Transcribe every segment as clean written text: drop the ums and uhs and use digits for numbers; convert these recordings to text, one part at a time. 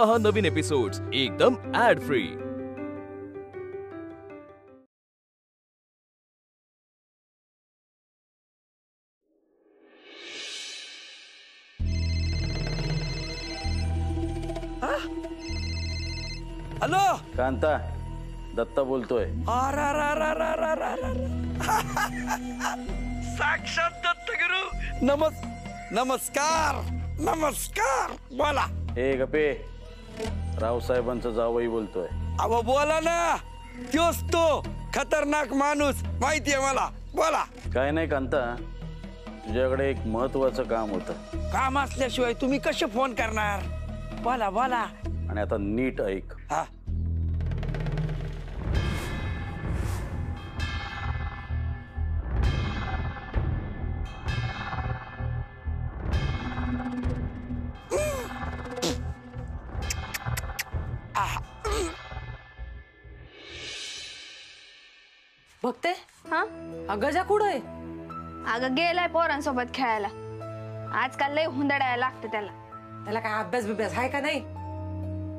पहा नवीन एपिसोड्स एकदम ad free. Hello Kanta, Datta बोलतोय। साक्षात दत्तगुरु। नमस्कार नमस्कार। बोला। हे गपे, रावसाहेबांचा जावई बोलतोय। अहो बोला ना, तोच तो खतरनाक माणूस, माहितीये मला। बोला। काय नाही कांता, तुझ्याकडे एक महत्वाचं काम होतं। काम असल्याशिवाय तुम्ही कसे फोन करणार? बोला बोला। आणि आता नीट ऐक। हा। बघते हा गजा कुठं आहे? अगं गेलाय पोरांसोबत खेळायला। आजकाल लय हुंदडायला लागतं त्याला। त्याला काय अभ्यास बिभ्यास आहे का नाही?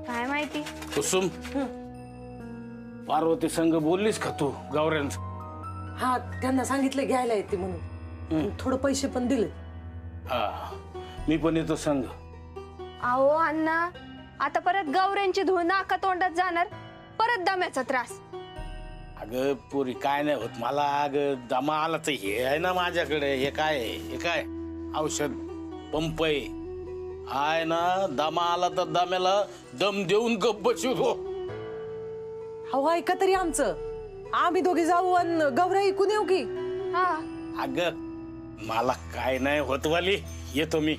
काय माहिती। कुसुम, पार्वती संघ बोललीस का तू गौऱ्यांच? हा, त्यांना सांगितलं घ्यायला येते म्हणून। थोडं पैसे पण दिले। हा, मी पण येतो संघ। अहो अण्णा, आता परत गौऱ्यांची धूळ नाका तोंडात जाणार, परत दम्याचा त्रास। अगं पुरी काय नाही होत मला। अगं दमा आला तर हे आहे ना माझ्याकडे। हे काय हे काय औषध पंप आहे ना। दमा आला तर दम्याला दम देऊन गप्प बसू। हो, ऐका तरी आमचं। आम्ही दोघे जाऊ आणि गौरा ऐकून येऊ की? हा। अगं मला काय नाही होत वाली, येतो मी।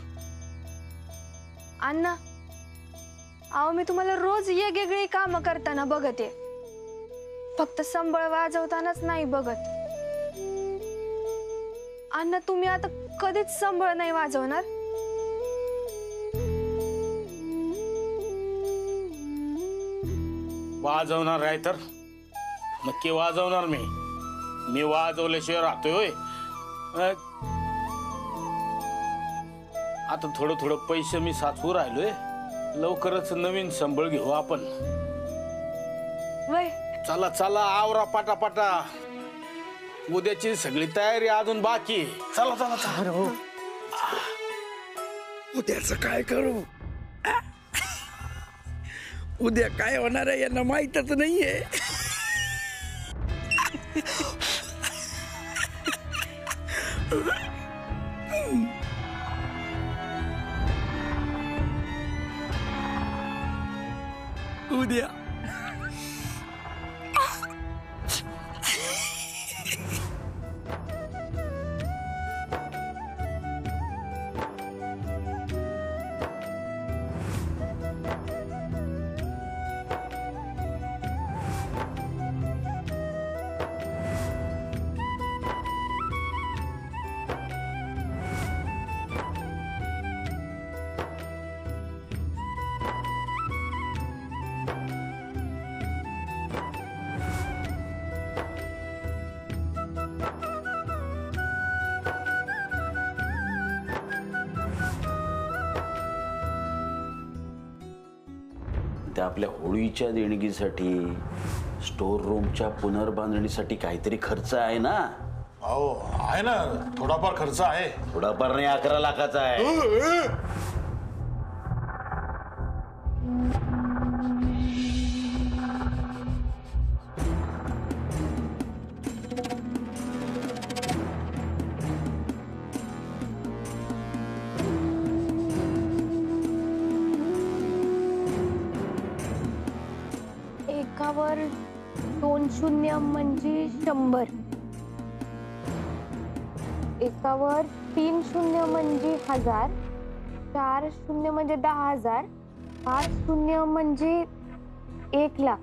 अण्णा, अहो मी तुम्हाला रोज वेगवेगळी कामं करताना बघते, फक्त संबळ वाजवतानाच नाही बघत। अण्णा, तुम्ही आता कधीच संबळ नाही वाजवणार? वाजवणार आहे तर नक्की वाजवणार मी। मी वाजवल्याशिवाय राहतोय होय? आता थोडं थोडं पैसे मी साचवू राहिलोय। लवकरच नवीन संबळ घेऊ आपण। वय चला चला, आवरा पाटापाटा। उद्याची सगळी तयारी अजून बाकी। चला चला चला। उद्याचं काय करू? उद्या काय होणार आहे यांना माहीतच नाहीये। उद्या त्या आपल्या होळीच्या देणगीसाठी, स्टोर रूमच्या पुनर्बांधणीसाठी काहीतरी खर्च आहे ना? हो आहे ना, थोडाफार खर्च आहे। थोडाफार नाही, 11 लाखाचा आहे। एकावर 2 शून्य म्हणजे 100, एकावर 3 शून्य म्हणजे 1000, 4 शून्य म्हणजे 10,000, 5 शून्य म्हणजे 1,00,000,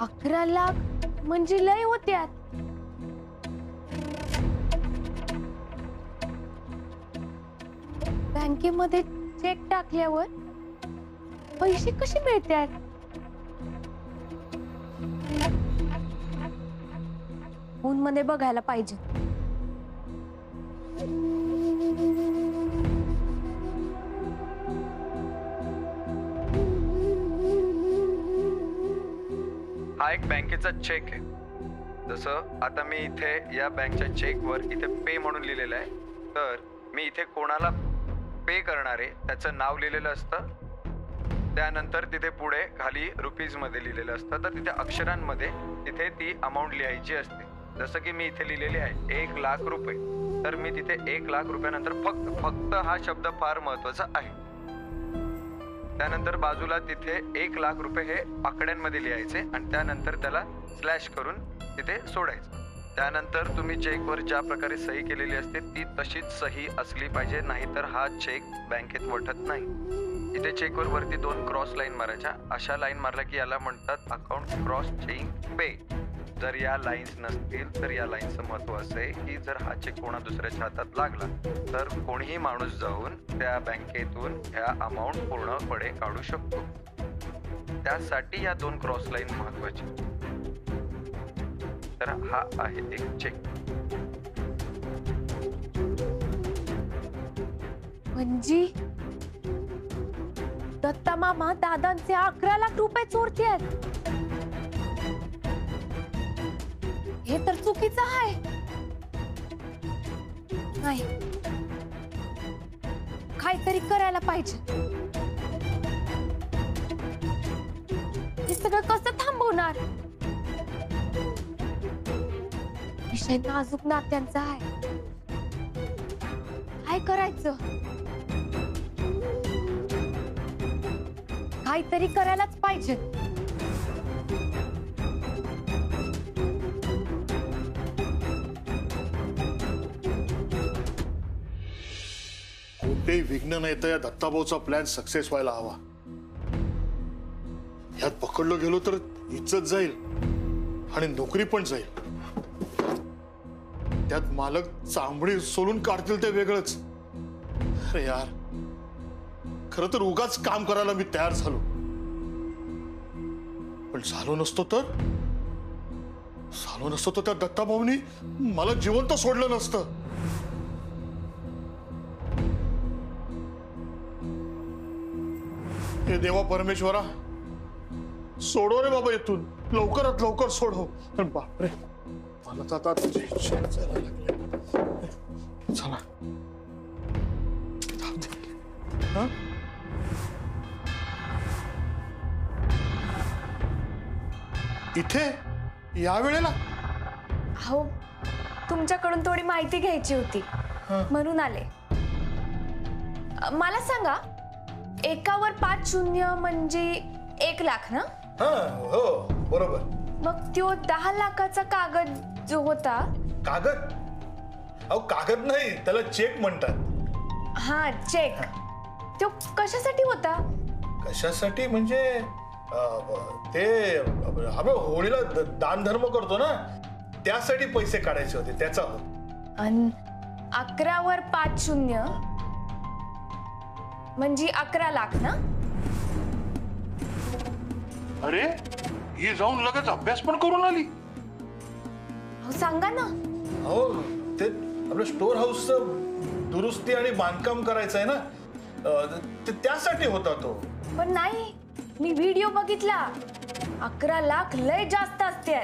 11 लाख म्हणजे लय होत्यात। बँकेमध्ये चेक टाकल्यावर पैसे कसे मिळतात? फोन मध्ये बघायला पाहिजे। हा एक बँकेचा चेक आहे. जसं आता मी इथे या बँकच्या चेकवर इथे पे म्हणून लिहिलेलं आहे, तर मी इथे कोणाला पे करणार आहे त्याचं नाव लिहिलेलं असतं. त्यानंतर तिथे पुढे खाली रुपीजमध्ये लिहिलेलं असतं, तर तिथे अक्षरांमध्ये तिथे ती अमाऊंट लिहायची असते. जसं की मी इथे लिहिलेले आहे 1 लाख रुपये, तर मी तिथे 1 लाख रुपयानंतर फक्त हा शब्द फार महत्वाचा आहे. त्यानंतर बाजूला तिथे 1 लाख रुपये हे आकड्यांमध्ये लिहायचे आणि त्यानंतर त्याला स्लॅश करून तिथे सोडायचं. त्यानंतर तुम्ही चेकवर ज्या प्रकारे सही केलेली असते ती तशीच सही असली पाहिजे, नाहीतर हा चेक बँकेत वठत नाही. इथे चेकवर वरती 2 क्रॉस लाईन मारायच्या. अशा लाईन मारल्या की याला म्हणतात अकाउंट क्रॉस चेकिंग पे. जर या लाईन्स नसतील तर या लाईन्सचं महत्व असं आहे की जर हा चेक कोणा दुसऱ्याच्या हातात लागला तर कोणीही माणूस जाऊन त्या बँकेतून ह्या अमाऊंट पूर्णपणे काढू शकतो. त्यासाठी या 2 क्रॉस लाईन महत्वाची. तर हा आहे एक चेक. म्हणजे दत्ता मामा दादांचे 11 लाख रुपये चोरतेत. हे तर चुकीचं आहे. नाही, काहीतरी करायला पाहिजे. हे सगळं कसं थांबवणार? विषय नाजूक नात्यांचा आहे. काय करायचं? काहीतरी करायलाच पाहिजे. कोणतेही विघ्न नाही तर या दत्ताभाऊचा प्लॅन सक्सेस व्हायला हवा. यात पकडलो गेलो तर इज्जत जाईल आणि नोकरी पण जाईल. त्यात मालक चांबडी सोलून काढतील ते वेगळंच. अरे यार, खरं तर उगाच काम करायला मी तयार झालो, पण झालो नसतो तर त्या दत्ताभाऊनी मला जिवंत सोडलं नसतं. हे देवा परमेश्वरा, सोडव रे बाबा, इथून लवकरात लवकर सोडव. बापरे, मला तर आता तुझी इच्छा जायला लागली. चला हा? इथे या वेळेला? हो, तुमच्याकडून थोडी माहिती घ्यायची होती म्हणून आले. मला सांगा, 1वर 5 शून्य म्हणजे 1 लाख ना? हो बरोबर. मग तो 10 लाखाचा कागद जो होता. कागद? अहो कागद नाही, त्याला चेक म्हणतात. हा, चेक. तो कशासाठी होता? कशासाठी म्हणजे ते आपण होळीला दान धर्म करतो ना, त्यासाठी पैसे काढायचे होते, त्याचा होता. आणि 11वर 5 शून्य म्हणजे 11 लाख ना? अरे, ही जाऊन लगेच अभ्यास पण करून आली. हो, सांगा ना. हो, ते आपल्या स्टोर हाऊसचं दुरुस्ती आणि बांधकाम करायचं आहे ना, त्यासाठी होता तो. पण नाही, मी व्हिडिओ बघितला. 11 लाख लय जास्त असते.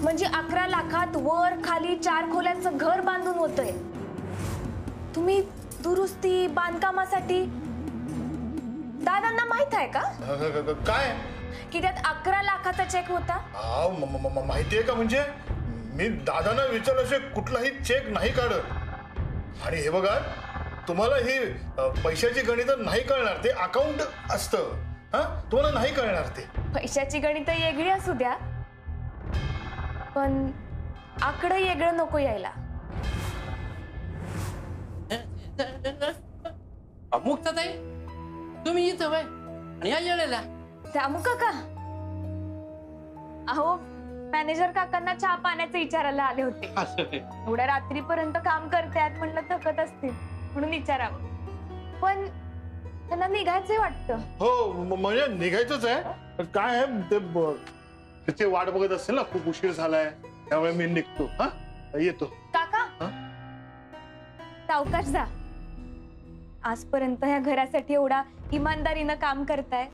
म्हणजे 11 लाखात वर खाली 4 खोल्यांचं घर बांधून होतंय. तुम्ही दुरुस्ती बांधकामासाठी दादांना माहित आहे का? काय की त्यात 11 लाखाचा चेक होता? माहितीये का? म्हणजे मी दादांना विचारल्याशिवाय कुठलाही चेक नाही काढत. आणि हे बघा, तुम्हाला ही पैशाची गणित नाही कळणार, ते अकाउंट असतं. हा, तुम्हाला नाही कळणार ते. पैशाची गणित वेगळी असू द्या, पण आकडं वेगळं नको यायला. मुक्ता ताई, तुम्ही इथं बाय आणि या येळेला रामू काका, अहो मॅनेजर काकांना चहा पाण्याचं विचारायला आले होते. एवढ्या रात्रीपर्यंत काम करतात म्हणलं, थकत असतील म्हणून विचारावं. पण त्यांना निघायचंय वाटतं. हो, म्हणजे निघायचंच आहे. काय आहे ते तिथे वाट बघत असेल ना, खूप उशीर झालाय, त्यामुळे मी निघतो. हा, येतो. काका, सावकाश जा. आजपर्यंत ह्या घरासाठी एवढा इमानदारीनं काम करताय,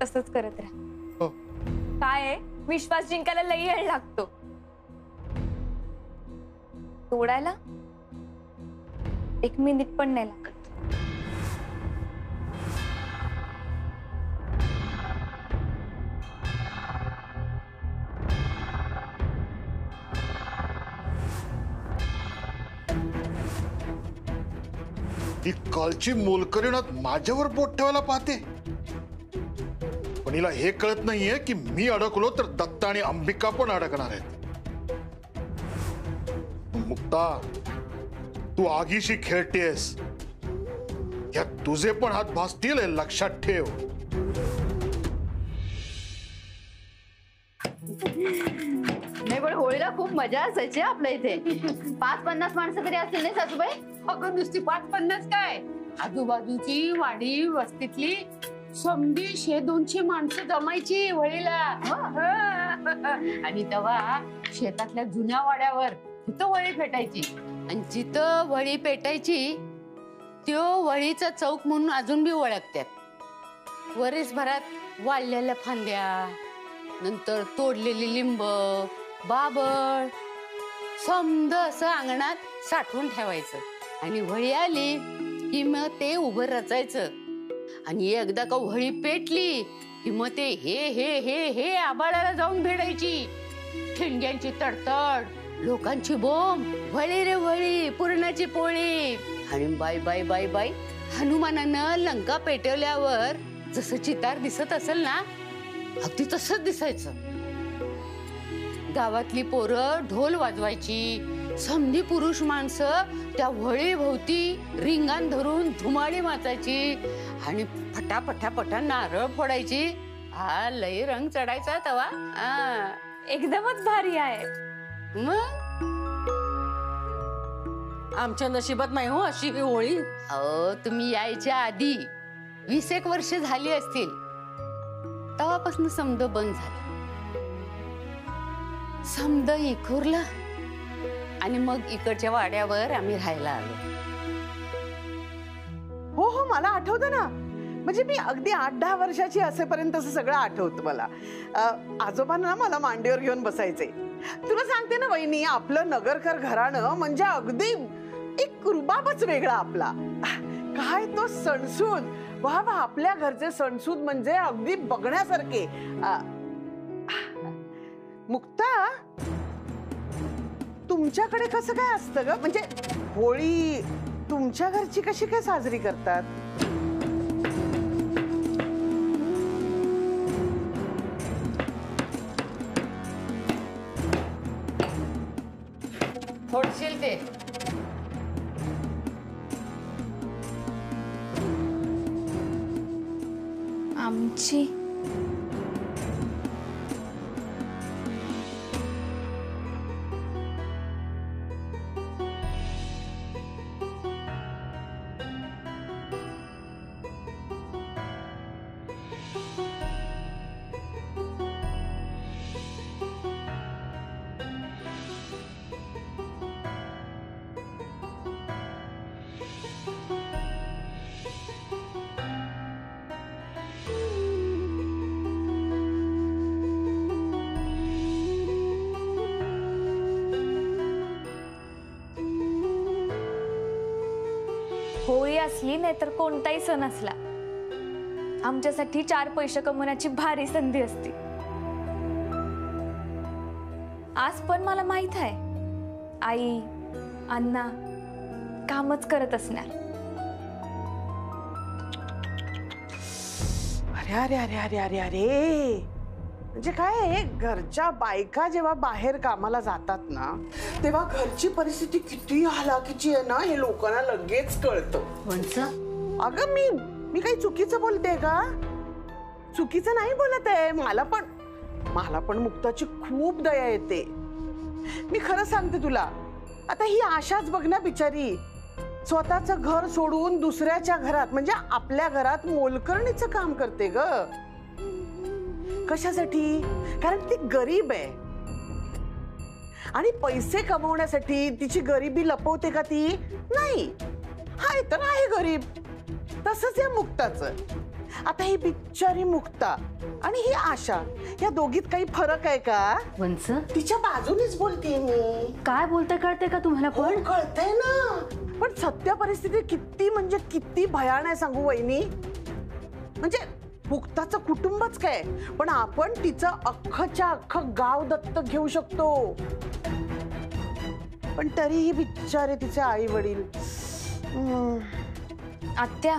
तसंच करत राहा. हो. काय आहे, विश्वास जिंकायला लई वेळ लागतो. तोडायला 1 मिनिट पण नाही लागत. ही कालची मोलकरीणात माझ्यावर बोट ठेवायला पाहते. पण हिला हे कळत नाहीये की मी अडकलो तर दत्ता आणि अंबिका पण अडकणार आहेत. मुक्ता, तू आगीशी खेळतेस, यात तुझे पण हात भासतील हे लक्षात ठेव. नाही पण होळीला खूप मजा असायची आपल्या इथे. 50-50 माणसं तरी असतील नाही सासूबाई? अगं नुसती 5-50 काय, आजूबाजूची वाडी वस्तीतली समधी 100-200 माणसं जमायची होळीला. आणि तेव्हा शेतातल्या जुन्या वाड्यावर तिथं होळी पेटायची. आणि जिथं होळी पेटायची त्यो होळीचा चौक म्हणून अजून बी ओळखतात. वरीसभरात वाळलेल्या फांद्या, नंतर तोडलेली लिंब, बाबळ समद असं अंगणात साठवून ठेवायचं. आणि होळी आली की मग ते उभं रचायचं. आणि एकदा का होळी पेटली की मग ते हे हे हे हे आबाळाला जाऊन भिडायची. ठिणग्यांची तडतड, लोकांची बोंब, होळी रे होळी, पुरणाची पोळी. आणि बाय बाय बाय बाय, हनुमानानं लंका पेटवल्यावर जसं चितार दिसत असेल ना, अगदी तसंच दिसायचं. गावातली पोरं ढोल वाजवायची, समधी पुरुष माणसं त्या होळी भोवती रिंगाण धरून धुमाडी वाचायची आणि फटाफटा नारळ फोडायची. हा लई रंग चढायचा तवा. एकदमच भारी आहे. मग आमच्या नशिबात नाही हो अशी ही होळी. अहो, तुम्ही यायच्या आधी 20 वर्ष झाली असतील, तेव्हापासून समद बंद झालं. समद इखुरला आणि मग इकडच्या वाड्यावर आम्ही राहायला आलो. हो हो, मला आठवतं ना. म्हणजे मी अगदी 8-10 वर्षाची असेपर्यंत सगळं आठवतं मला. आजोबांना मला मांडीवर घेऊन बसायचे. तुला सांगते ना वहिनी, आपलं नगरकर घराणं म्हणजे अगदी एक रुबाबच वेगळा आपला. काय तो सणसूद, वा वा, आपल्या घरचे सणसूद म्हणजे अगदी बघण्यासारखे. मुक्ता, तुमच्याकडे कसं काय असतं ग? म्हणजे होळी तुमच्या घरची कशी काय साजरी करतात? थोडशील ते आमची होळी असली नाही तर कोणताही सण असला, आमच्यासाठी 4 पैसे कमवण्याची भारी संधी असते. आज पण मला माहित आहे, आई अण्णा कामच करत असणार. अरे अरे अरे अरे अरे अरे, म्हणजे काय, घरच्या बायका जेव्हा बाहेर कामाला जातात ना, तेव्हा घरची परिस्थिती किती हालाकीची आहे ना, हे लोकांना लगेच कळतं. अगं मी काही चुकीचं बोलते का? चुकीचं नाही बोलत आहे. मला पण मुक्ताची खूप दया येते. मी खरं सांगते तुला, आता ही आशाच बघ ना बिचारी, स्वतःचं घर सोडून दुसऱ्याच्या घरात म्हणजे आपल्या घरात मोलकरणीचं काम करते ग. कशासाठी? कारण ती गरीब आहे आणि पैसे कमवण्यासाठी तिची गरिबी लपवते का ती? नाही, हाय तर आहे गरीब. तसंच या मुक्ताचं. आता ही बिचारी मुक्ता आणि ही आशा, या दोघीत काही फरक आहे का? वंच तिच्या बाजूनेच बोलते मी. काय बोलते कळते का तुम्हाला? पण कळतंय ना, पण सत्य परिस्थिती किती म्हणजे किती भयान आहे सांगू वहिनी. म्हणजे मुक्ताचं कुटुंबच काय, पण आपण तिचं अख्खच्या अख्खं गाव दत्तक घेऊ शकतो. पण तरीही बिचारे तिचे आई वडील. आत्या,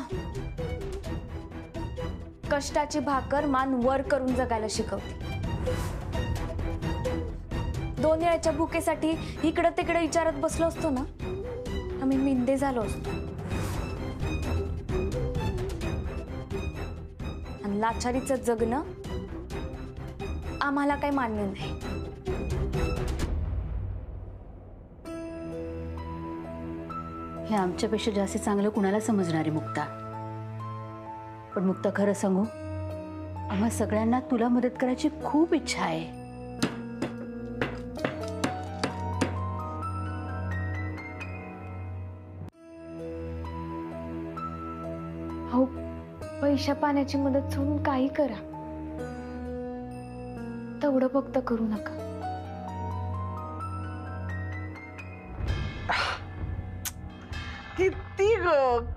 कष्टाची भाकर मान वर करून जगायला शिकवते. 2 वेळच्या भुकेसाठी इकडं तिकडे विचारत बसलो असतो ना, आम्ही मिंदे झालो असतो. आणि लाचारीचं जगणं आम्हाला काही मान्य नाही. हे आमच्यापेक्षा जास्त चांगलं कुणाला समजणार आहे मुक्ता. पण मुक्ता, खरं सांगू, आम्हा सगळ्यांना तुला मदत करायची खूप इच्छा आहे. हो, पैशा पाण्याची मदत सोडून काही करा, तेवढं फक्त करू नका.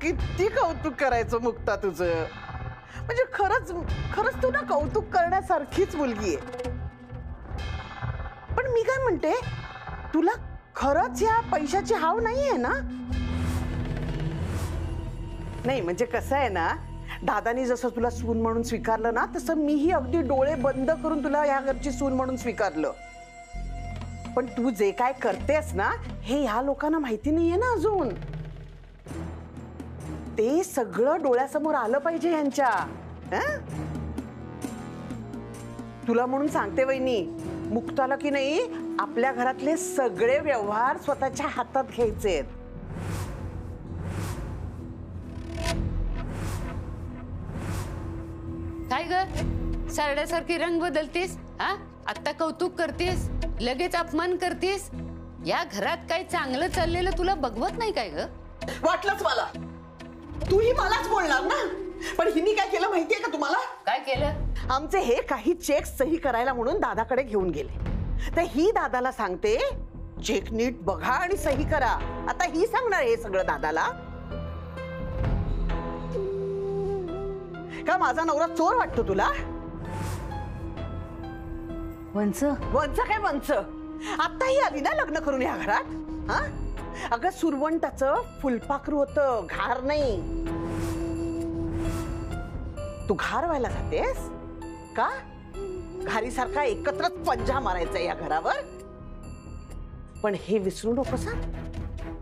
किती कौतुक करायचं मुक्ता तुझं. म्हणजे खरंच खरंच तू ना कौतुक करण्यासारखीच मुलगी आहे. पण मी काय म्हणते, तुला खरंच या पैशाची हाव नाहीये ना? नाही म्हणजे कसं आहे ना, दादानी जसं तुला सून म्हणून स्वीकारलं ना, तसं मीही अगदी डोळे बंद करून तुला या घरची सून म्हणून स्वीकारलं. पण तू जे काय करतेस ना, हे ह्या लोकांना माहिती नाहीये ना अजून. ते सगळं डोळ्यासमोर आलं पाहिजे यांच्या. तुला म्हणून सांगते वहिनी, मुक्ताला की नाही आपल्या घरातले सगळे व्यवहार स्वतःच्या हातात घ्यायचे. काय ग, सारड्यासारखी रंग बदलतीस? हा, आता कौतुक करतीस, लगेच अपमान करतीस. या घरात काही चांगलं चाललेलं तुला बघवत नाही काय ग? वाटलंच मला, तूही मलाच बोलणार ना. पण हिनी काय केलं माहितीये का तुम्हाला? काय केलं? आमचे हे काही चेक सही करायला म्हणून दादाकडे घेऊन गेले. तर ही दादाला सांगते, चेक नीट बघा आणि सही करा. आता ही सांगणार हे सगळं दादाला का? माझा नवरा चोर वाटतो तुला? वंच वंच काय वंच? आताही आली ना लग्न करून या घरात. हा, अगं सुरवंटाचं फुलपाखरू होतं, घार नाही. तू घार व्हायला जातेस का? घारीसारखा एकत्रच पंजा मारायचा या घरावर. पण हे विसरू नकोस,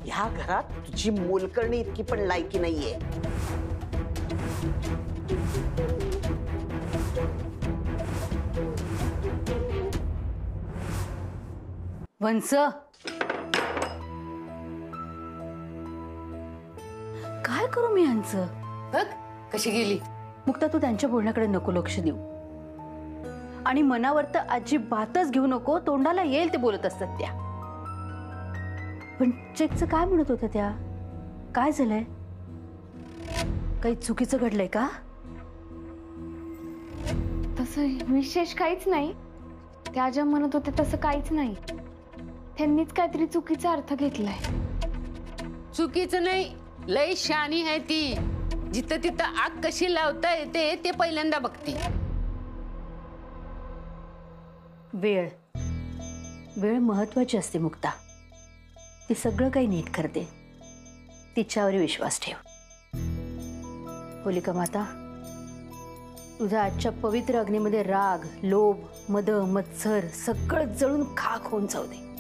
या घरात तुझी मोलकरणी इतकी पण लायकी नाहीये. वंच, काय करू मी यांचं? बघ कशी गेली. मुक्ता, तू त्यांच्या बोलण्याकडे नको लक्ष देऊ आणि मनावर तर अजिबातच घेऊ नको. तोंडाला येईल ते बोलत असतात त्या. पण चेकचं काय म्हणत होत्या त्या? काय झालंय? काही चुकीचं घडलंय का? तसं विशेष काहीच नाही. त्या ज्या म्हणत होते तसं काहीच नाही. त्यांनीच काहीतरी चुकीचा अर्थ घेतलाय. चुकीचं नाही, लय शानी आहे ती. जिथं तिथं आग कशी लावता येते ते पहिल्यांदा बघते. वेळ वेळ महत्वाची असते मुक्ता. ती सगळं काही नीट करते. तिच्यावर विश्वास ठेव. होलिका माता, तुझ्या आजच्या पवित्र अग्नीमध्ये राग, लोभ, मद, मत्सर सगळं जळून खाक होऊन जाऊ दे.